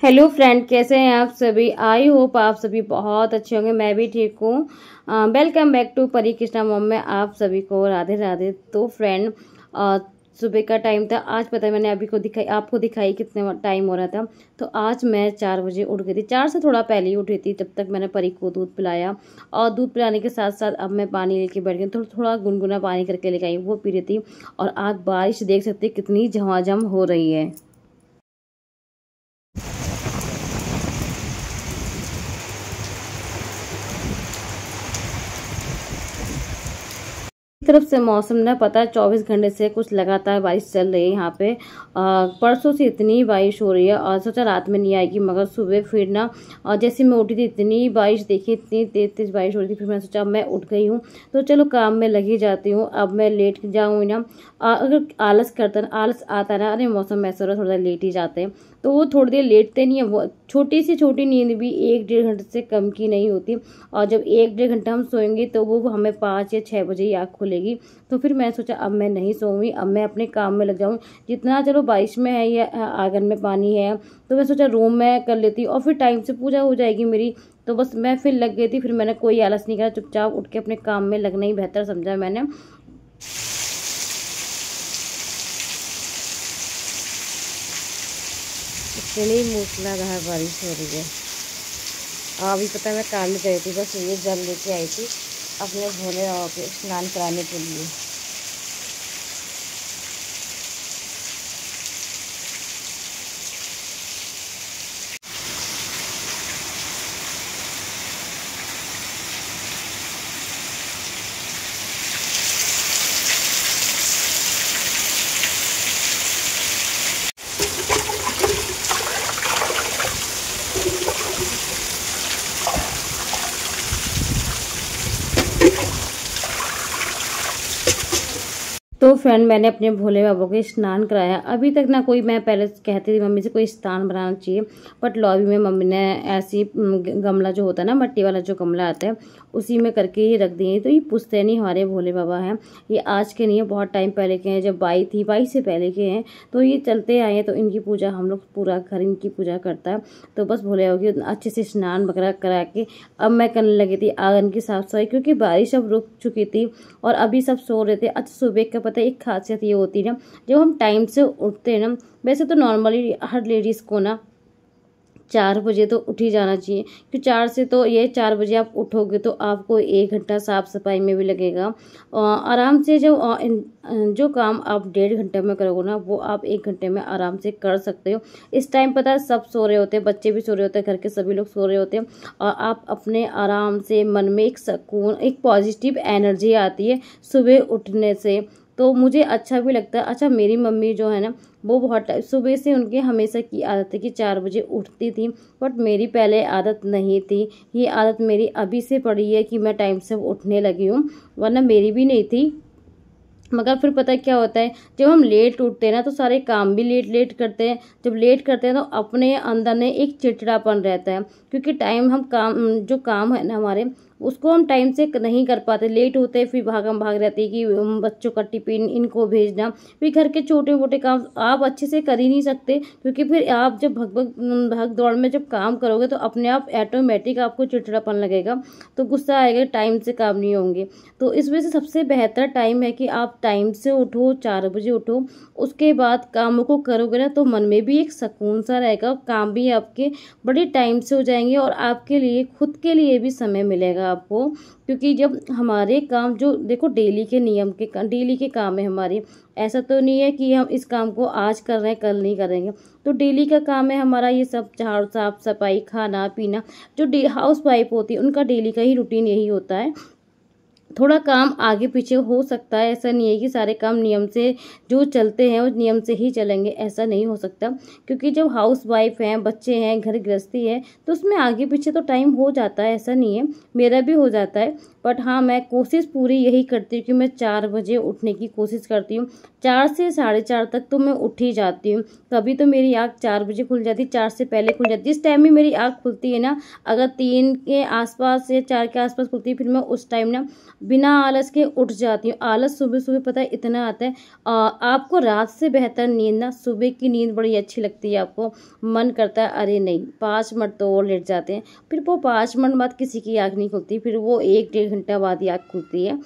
Hello friend, कैसे हैं आप सभी। आई होप आप सभी बहुत अच्छे होंगे। मैं भी ठीक हूँ। वेलकम बैक टू परी कृष्णा मॉम में आप सभी को राधे राधे। तो फ्रेंड, सुबह का टाइम था। आज पता है, मैंने अभी को दिखाई आपको दिखाई कितने टाइम हो रहा था। तो आज मैं 4 बजे उठ गई थी। 4 से थोड़ा पहले ही उठी थी। तब तक मैंने परी को दूध पिलाया और दूध पिलाने के साथ साथ अब मैं पानी लेके बैठ गई। थोड़ा थोड़ा गुनगुना पानी करके लेके आई, वो पी रही थी। और आज बारिश देख सकते कितनी झमाझम हो रही है। तरफ से मौसम ना पता है 24 घंटे से कुछ लगातार बारिश चल रही है यहाँ पे। परसों से इतनी बारिश हो रही है और सोचा रात में नहीं आएगी, मगर सुबह फिर ना जैसे मैं उठी थी इतनी बारिश देखी, इतनी तेज तेज बारिश हो रही थी। फिर मैंने सोचा अब मैं उठ गई हूँ तो चलो काम में लगी जाती हूँ। अब मैं लेट जाऊँगी ना, अगर आलस आता ना, अरे मौसम ऐसा हो रहा थोड़ा लेट ही जाते हैं तो वो थोड़ी देर लेटते नहीं है। वो छोटी से छोटी नींद भी 1-1.5 घंटे से कम की नहीं होती। और जब 1-1.5 घंटा हम सोएंगे तो वो हमें 5 या 6 बजे ही आँख खुलेगी। तो फिर मैं सोचा अब मैं नहीं सोऊंगी, अब मैं अपने काम में लग जाऊँ। जितना चलो बारिश में है या आंगन में पानी है तो मैं सोचा रूम में कर लेती और फिर टाइम से पूजा हो जाएगी मेरी। तो बस मैं फिर लग गई थी। फिर मैंने कोई आलस नहीं करा, चुपचाप उठ के अपने काम में लगना ही बेहतर समझा मैंने। इतनी मूसलाधार बारिश हो रही है। अभी पता है मैं काम में गई थी, बस ये जल लेके आई थी अपने भोले बाबा के स्नान कराने के लिए। तो फ्रेंड, मैंने अपने भोले बाबा को स्नान कराया। अभी तक ना कोई, मैं पहले कहती थी मम्मी से कोई स्नान बनाना चाहिए, बट लॉबी में मम्मी ने ऐसी गमला जो होता है ना, मिट्टी वाला जो गमला आता है, उसी में करके ही रख दिए। तो ये पुश्तैनी हमारे भोले बाबा हैं। ये आज के नहीं है, बहुत टाइम पहले के हैं। जब बाई थी, बाई से पहले के हैं। तो ये चलते आए हैं। तो इनकी पूजा हम लोग, पूरा घर इनकी पूजा करता है। तो बस भोले बाबा की अच्छे से स्नान वगैरह करा के अब मैं करने लगी थी आंगन की साफ सफाई, क्योंकि बारिश अब रुक चुकी थी और अभी सब सो रहे थे। अच्छा, सुबह का पता है एक खासियत ये होती है ना, जब हम टाइम से उठते हैं ना, वैसे तो नॉर्मली हर लेडीज़ को ना 4 बजे तो उठ ही जाना चाहिए। क्योंकि 4 से तो ये 4 बजे आप उठोगे तो आपको 1 घंटा साफ सफाई में भी लगेगा। आराम से जो काम आप 1.5 घंटे में करोगे ना, वो आप 1 घंटे में आराम से कर सकते हो। इस टाइम पता है सब सो रहे होते हैं, बच्चे भी सो रहे होते हैं, घर के सभी लोग सो रहे होते हैं। और आप अपने आराम से मन में एक सुकून, एक पॉजिटिव एनर्जी आती है सुबह उठने से। तो मुझे अच्छा भी लगता है। अच्छा, मेरी मम्मी जो है ना, वो बहुत सुबह से उनकी हमेशा की आदत है कि 4 बजे उठती थी, बट मेरी पहले आदत नहीं थी। ये आदत मेरी अभी से पड़ी है कि मैं टाइम से उठने लगी हूँ, वरना मेरी भी नहीं थी। मगर फिर पता है क्या होता है, जब हम लेट उठते हैं ना तो सारे काम भी लेट लेट करते हैं। जब लेट करते हैं तो अपने अंदर में एक चिड़चिड़ापन रहता है, क्योंकि टाइम हम काम, जो काम है ना हमारे, उसको हम टाइम से नहीं कर पाते, लेट होते हैं। फिर भागम भाग रहती है कि बच्चों का टिफिन इनको भेजना, फिर घर के छोटे मोटे काम आप अच्छे से कर ही नहीं सकते। क्योंकि फिर आप जब भाग दौड़ में जब काम करोगे तो अपने आप ऑटोमेटिक आपको चिड़चिड़ापन लगेगा, तो गुस्सा आएगा, टाइम से काम नहीं होंगे। तो इस वजह से सबसे बेहतर टाइम है कि आप टाइम से उठो, 4 बजे उठो। उसके बाद कामों को करोगे ना तो मन में भी एक सुकून सा रहेगा, काम भी आपके बड़े टाइम से हो जाएंगे और आपके लिए, खुद के लिए भी समय मिलेगा आपको। क्योंकि जब हमारे काम, जो देखो डेली के नियम के, डेली के काम है हमारे, ऐसा तो नहीं है कि हम इस काम को आज कर रहे हैं कल नहीं करेंगे। तो डेली का काम है हमारा ये सब, झाड़ू साफ सफाई, खाना पीना। जो हाउस वाइफ होती है उनका डेली का ही रूटीन यही होता है। थोड़ा काम आगे पीछे हो सकता है, ऐसा नहीं है कि सारे काम नियम से जो चलते हैं वो नियम से ही चलेंगे, ऐसा नहीं हो सकता। क्योंकि जब हाउस वाइफ हैं, बच्चे हैं, घर गृहस्थी है, तो उसमें आगे पीछे तो टाइम हो जाता है, ऐसा नहीं है, मेरा भी हो जाता है। बट हाँ, मैं कोशिश पूरी यही करती हूँ कि मैं 4 बजे उठने की कोशिश करती हूँ। 4 से साढ़े 4 तक तो मैं उठ ही जाती हूँ। कभी तो मेरी आँख 4 बजे खुल जाती है, 4 से पहले खुल जाती है। जिस टाइम में मेरी आँख खुलती है ना, अगर 3 के आसपास या 4 के आसपास खुलती है, फिर मैं उस टाइम ना बिना आलस के उठ जाती हूँ। आलस सुबह-सुबह पता है इतना आता है, आपको रात से बेहतर नींद ना सुबह की नींद बड़ी अच्छी लगती है आपको। मन करता है अरे नहीं 5 मिनट तो और लेट जाते हैं, फिर वो 5 मिनट बाद किसी की आँख नहीं खुलती, फिर वो 1 डेढ़ घंटा बाद ही आँख खुलती है।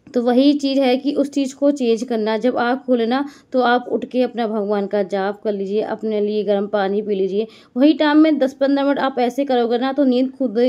तो वही चीज़ है कि उस चीज़ को चेंज करना। जब आँख खोले ना तो आप उठ के अपना भगवान का जाप कर लीजिए, अपने लिए गर्म पानी पी लीजिए। वही टाइम में 10-15 मिनट आप ऐसे करोगे ना तो नींद खुद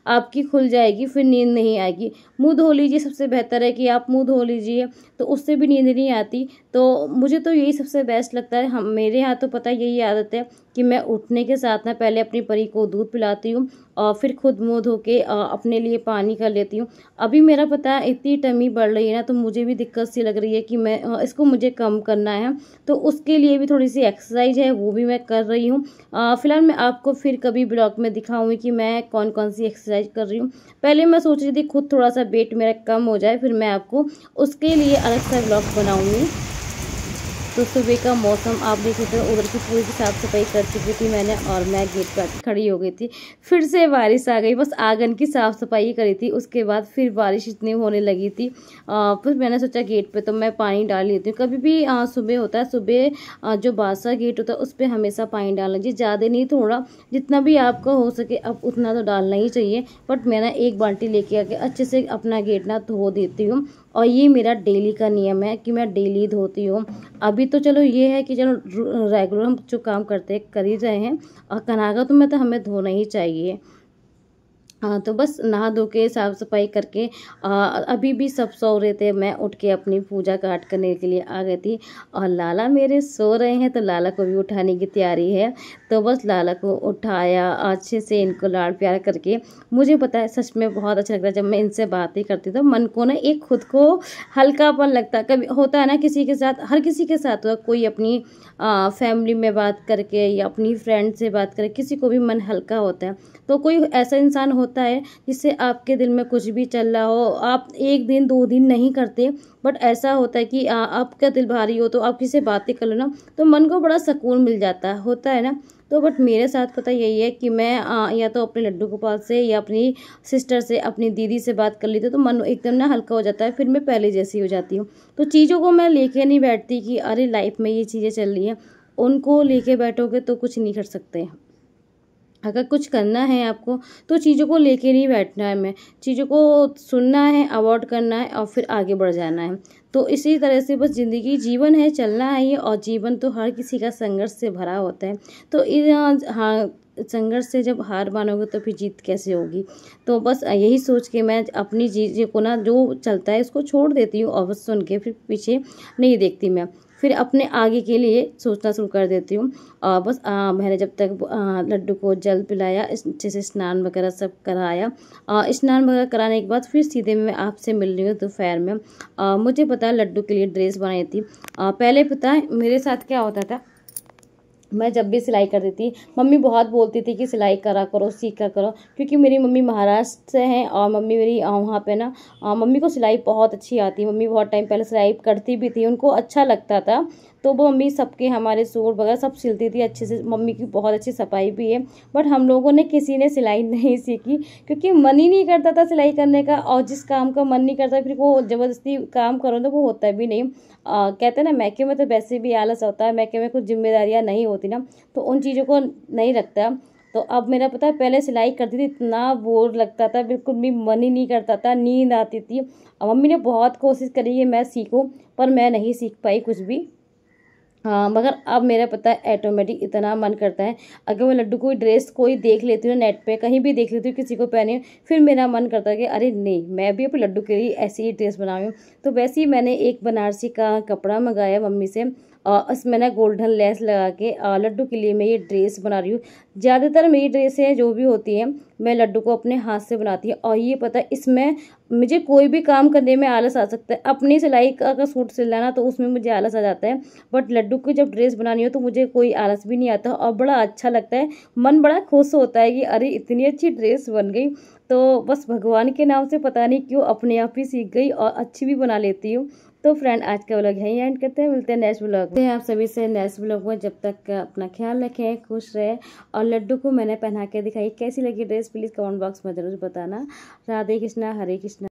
आपकी खुल जाएगी, फिर नींद नहीं आएगी। मुँह धो लीजिए, सबसे बेहतर है कि आप मुँह धो लीजिए, तो उससे भी नींद नहीं आती। तो मुझे तो यही सबसे बेस्ट लगता है। हम मेरे यहाँ तो पता है यही आदत है कि मैं उठने के साथ ना पहले अपनी परी को दूध पिलाती हूँ और फिर खुद मुँह धो के अपने लिए पानी कर लेती हूँ। अभी मेरा पता है इतनी टमी बढ़ रही है ना, तो मुझे भी दिक्कत सी लग रही है कि मैं इसको मुझे कम करना है, तो उसके लिए भी थोड़ी सी एक्सरसाइज है वो भी मैं कर रही हूँ। फिलहाल मैं आपको फिर कभी ब्लॉग में दिखाऊंगी कि मैं कौन कौन सी एक्सरसाइज कर रही हूँ। पहले मैं सोच रही थी खुद थोड़ा सा वेट मेरा कम हो जाए, फिर मैं आपको उसके लिए अलग सा ब्लॉग बनाऊंगी। तो सुबह का मौसम आप देख सकते हो, उधर की पूरी साफ़ सफाई कर चुकी थी मैंने और मैं गेट पर आके खड़ी हो गई थी। फिर से बारिश आ गई, बस आंगन की साफ़ सफाई करी थी, उसके बाद फिर बारिश इतनी होने लगी थी। फिर मैंने सोचा गेट पे तो मैं पानी डाल लेती हूँ। कभी भी सुबह होता है, सुबह जो बासा गेट होता है उस पर हमेशा पानी डालना चाहिए, ज़्यादा नहीं, थोड़ा जितना भी आपका हो सके अब उतना तो डालना ही चाहिए। बट मैं ना 1 बाल्टी लेके आके अच्छे से अपना गेट ना धो देती हूँ, और ये मेरा डेली का नियम है कि मैं डेली धोती हूँ। अभी तो चलो ये है कि चलो रेगुलर हम जो काम करते हैं कर ही रहे हैं, और कनागा तो मैं तो हमें धोना ही चाहिए। हाँ, तो बस नहा धो के साफ सफाई करके अभी भी सब सो रहे थे, मैं उठ के अपनी पूजा पाठ करने के लिए आ गई थी। और लाला मेरे सो रहे हैं तो लाला को भी उठाने की तैयारी है। तो बस लाला को उठाया अच्छे से, इनको लाड प्यार करके। मुझे पता है सच में बहुत अच्छा लगता है जब मैं इनसे बातें करती हूँ, तो मन को ना एक खुद को हल्कापन लगता है। कभी होता है ना किसी के साथ, हर किसी के साथ हुआ, कोई अपनी फैमिली में बात करके या अपनी फ्रेंड से बात करके किसी को भी मन हल्का होता है। तो कोई ऐसा इंसान होता है जिससे आपके दिल में कुछ भी चल रहा हो, आप 1 दिन 2 दिन नहीं करते, बट ऐसा होता है कि आपका दिल भारी हो तो आप किसी से बातें कर लो ना तो मन को बड़ा सुकून मिल जाता है, होता है ना। तो बट मेरे साथ पता यही है कि मैं या तो अपने लड्डू गोपाल से या अपनी सिस्टर से, अपनी दीदी से बात कर लेती हूँ तो मन एकदम ना हल्का हो जाता है, फिर मैं पहले जैसी हो जाती हूँ। तो चीज़ों को मैं लेके नहीं बैठती कि अरे लाइफ में ये चीज़ें चल रही हैं, उनको लेके बैठोगे तो कुछ नहीं कर सकते। अगर कुछ करना है आपको तो चीज़ों को लेके नहीं बैठना है, हमें चीज़ों को सुनना है, अवॉइड करना है और फिर आगे बढ़ जाना है। तो इसी तरह से बस ज़िंदगी जीवन है, चलना है ये, और जीवन तो हर किसी का संघर्ष से भरा होता है। तो हाँ, संघर्ष से जब हार मानोगे तो फिर जीत कैसे होगी। तो बस यही सोच के मैं अपनी चीज़ों को ना, जो चलता है उसको छोड़ देती हूँ और बस सुन के फिर पीछे नहीं देखती मैं, फिर अपने आगे के लिए सोचना शुरू कर देती हूँ। और बस मैंने जब तक लड्डू को जल पिलाया, अच्छे से स्नान वगैरह सब कराया, स्नान वगैरह कराने के बाद फिर सीधे मैं आपसे मिल रही हूँ दोपहर में। मुझे पता है लड्डू के लिए ड्रेस बनाई थी। पहले पता है मेरे साथ क्या होता था, मैं जब भी सिलाई करती थी, मम्मी बहुत बोलती थी कि सिलाई करा करो, सीखा करो, क्योंकि मेरी मम्मी महाराष्ट्र से हैं और मम्मी मेरी वहाँ पे ना मम्मी को सिलाई बहुत अच्छी आती है। मम्मी बहुत टाइम पहले सिलाई करती भी थी, उनको अच्छा लगता था, तो वो मम्मी सबके हमारे सूट वगैरह सब सिलती थी अच्छे से। मम्मी की बहुत अच्छी सफाई भी है, बट हम लोगों ने किसी ने सिलाई नहीं सीखी क्योंकि मन ही नहीं करता था सिलाई करने का, और जिस काम का मन नहीं करता फिर वो ज़बरदस्ती काम करो तो वो होता भी नहीं। कहते हैं ना मैके में तो वैसे भी आलस होता है, मैके में कुछ जिम्मेदारियां नहीं होती ना, तो उन चीज़ों को नहीं रखता। तो अब मेरा पता है पहले सिलाई करती थी, इतना बोर लगता था, बिल्कुल भी मन ही नहीं करता था, नींद आती थी। मम्मी ने बहुत कोशिश करी कि मैं सीखूं, पर मैं नहीं सीख पाई कुछ भी। हाँ, मगर अब मेरा पता है ऑटोमेटिक इतना मन करता है, अगर मैं लड्डू कोई ड्रेस कोई देख लेती हूँ नेट पे, कहीं भी देख लेती हूँ किसी को पहने, फिर मेरा मन करता है कि अरे नहीं मैं भी अपने लड्डू के लिए ऐसी ही ड्रेस बनाऊँ। तो वैसे ही मैंने एक बनारसी का कपड़ा मंगाया मम्मी से, इसमें ना गोल्डन लेस लगा के लड्डू के लिए मैं ये ड्रेस बना रही हूँ। ज़्यादातर मेरी ड्रेसें जो भी होती हैं मैं लड्डू को अपने हाथ से बनाती हूँ। और ये पता है इसमें मुझे कोई भी काम करने में आलस आ सकता है। अपनी सिलाई का अगर सूट सिलाना तो उसमें मुझे आलस आ जाता है, बट लड्डू की जब ड्रेस बनानी हो तो मुझे कोई आलस भी नहीं आता और बड़ा अच्छा लगता है। मन बड़ा खुश होता है कि अरे इतनी अच्छी ड्रेस बन गई। तो बस भगवान के नाम से पता नहीं क्यों अपने आप ही सीख गई और अच्छी भी बना लेती हूँ। तो फ्रेंड आज का व्लॉग यहीं एंड करते हैं, मिलते हैं नेक्स्ट व्लॉग में। आप सभी से नेक्स्ट व्लॉग में, जब तक अपना ख्याल रखें, खुश रहे। और लड्डू को मैंने पहना के दिखाई, कैसी लगी ड्रेस प्लीज़ कमेंट बॉक्स में जरूर बताना। राधे कृष्णा, हरे कृष्णा।